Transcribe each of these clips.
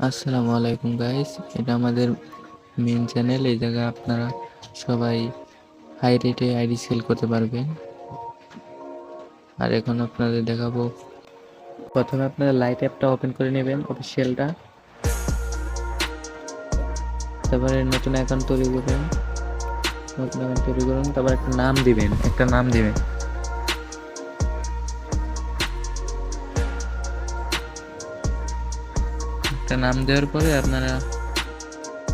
আসসালামু আলাইকুম গাইস, এটা আমাদের মেন চ্যানেল। এই জায়গায় আপনারা সবাই হাই রেটে আইডি সেল করতে পারবেন। আর এখন আপনাদের দেখাবো, প্রথমে আপনারা লাইট অ্যাপটা ওপেন করে নেবেন, অফিসিয়ালটা। তারপরে নতুন অ্যাকাউন্ট তৈরি করবেন, তারপর একটা নাম দিবেন। একটা নাম দেওয়ার পরে আপনারা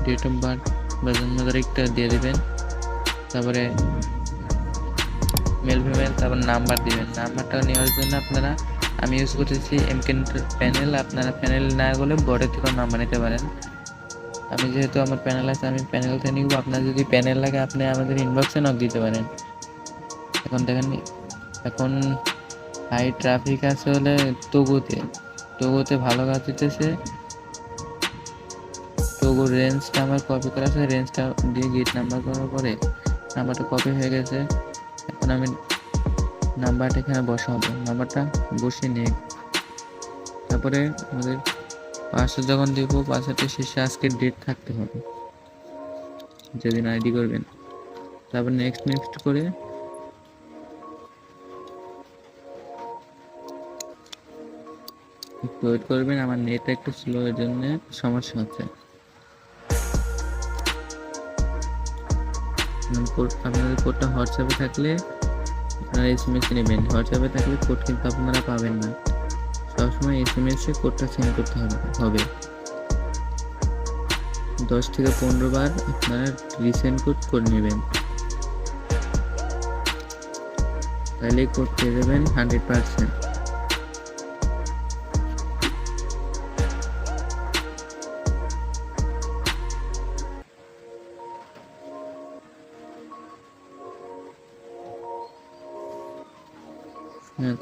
ডেট অফ বার্থ বা জন্ম তারিখটা দিয়ে দিবেন। তারপরে মেল ফিমেল, তারপর নাম্বার দিবেন। নাম্বারটা নেওয়ার জন্য আপনারা, আমি ইউজ করতেছি এমকেন প্যানেল। আপনারা প্যানেল না গেলে বোর্ডের থেকেও নাম্বার নিতে পারেন। আমি যেহেতু আমার প্যানেল আছে, আমি প্যানেল থেকে নিব। আপনার যদি প্যানেল লাগে আপনি আমাদের ইনবক্সে নক দিতে পারেন। এখন দেখেন, এখন হাই ট্রাফিক আছে হলে তগুতে ভালো কাজ দিতেছে। তগুর রেঞ্জটা আমার কপি করা আছে, রেঞ্জটা দিয়ে গেট নাম্বার করার পরে নাম্বারটা কপি হয়ে গেছে। এখন আমি নাম্বারটা এখানে বসাবো, নাম্বারটা বসিয়ে নিয়ে তারপরে আমাদের পাসওয়ার্ড যখন দিব, পাসওয়ার্ডের শেষে আজকের ডেট থাকতে হবে যেদিন আইডি করবেন। তারপর নেক্সট করে একটু ওয়েট করবেন। আমার নেটটা একটু স্লো, এর জন্য সমস্যা হচ্ছে। আপনাদের কোডটা হোয়াটসঅ্যাপে থাকলে আপনারা SMS নেবেন। হোয়াটসঅ্যাপে থাকলে কোড কিন্তু আপনারা পাবেন না, সবসময় SMS এ কোডটা সেন্ড করতে হবে। 10 থেকে 15 বার আপনারা রিসেন্ড কোড করে নেবেন, তাহলে কোড পেয়ে যাবেন 100%।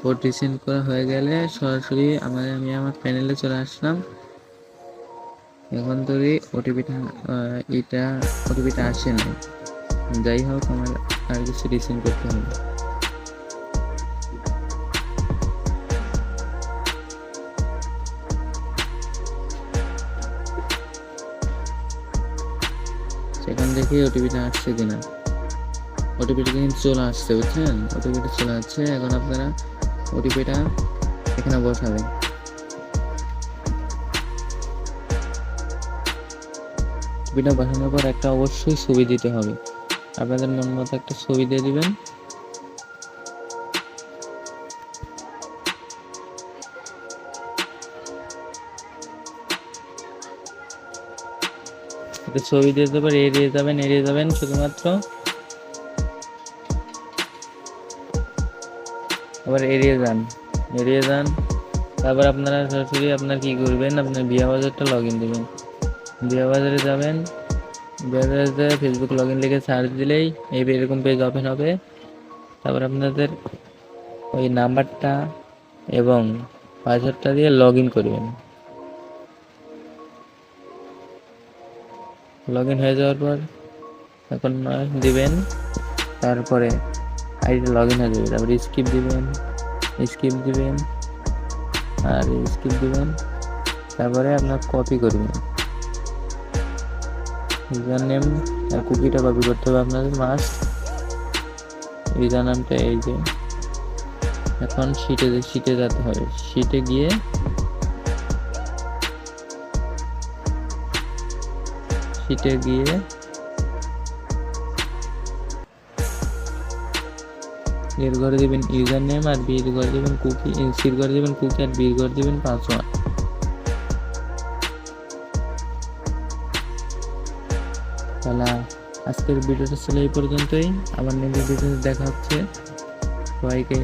কোড রিসেন্ড করা হয়ে গেলে সরাসরি আমি আমার প্যানেলে চলে আসলাম। এখন তো ওটিপিটা আসে নাই। যাই হোক, আমার আর কিছু রিসেন্ড করতে হবে। সেখান থেকে ওটিপিটা আসছে কিনা, ওটিপিটা কিন্তু চলে আসছে, বুঝছেন? ওটিপিটা চলে আসছে। এখন আপনারা ওটিপিটা এখানে বসাবেন। ওটিপিটা বসানোর পর একটা অবশ্যই ছবি দিতে হবে। আপনাদের মন মতো একটা ছবি দিয়ে দিবেন। একটা ছবি দিয়ে দেবো, এড়িয়ে যাবেন শুধুমাত্র। আবার এড়িয়ে যান। তারপর আপনারা সরাসরি আপনার কি করবেন, আপনার বিয়া বাজারটা লগ ইন দেবেন। বিয়া বাজারে যাবেন, বিয়া বাজারে ফেসবুক লগ ইন লিখে সার্চ দিলেই এরকম পেজ ওপেন হবে। তারপর আপনাদের ওই নাম্বারটা এবং পাসওয়ার্ডটা দিয়ে লগ ইন করবেন। লগ ইন হয়ে যাওয়ার পর এখন দিবেন, তারপরে আইডি লগ ইন হয়ে যাবে। তারপরে স্কিপ দিবেন আর স্কিপ দিবেন। তারপরে আপনার কপি করবেন, ইউজার নেম আর কুকিটা কপি করতে হবে আপনাদের মাস্ট। ইউজার নামটা এই যে, এখন শিটে যেতে হবে। শিটে গিয়ে এর ঘরে দিবেন ইউজার নেম, আর বির ঘরে দিবেন কুকি, সির ঘরে দিবেন কুকি, আর বির ঘরে দিবেন পাসওয়ার্ড। তাহলে আজকের ভিডিওটা ছিল এই পর্যন্তই। আবার নেক্সট ভিডিওতে দেখা হচ্ছে। সবাইকে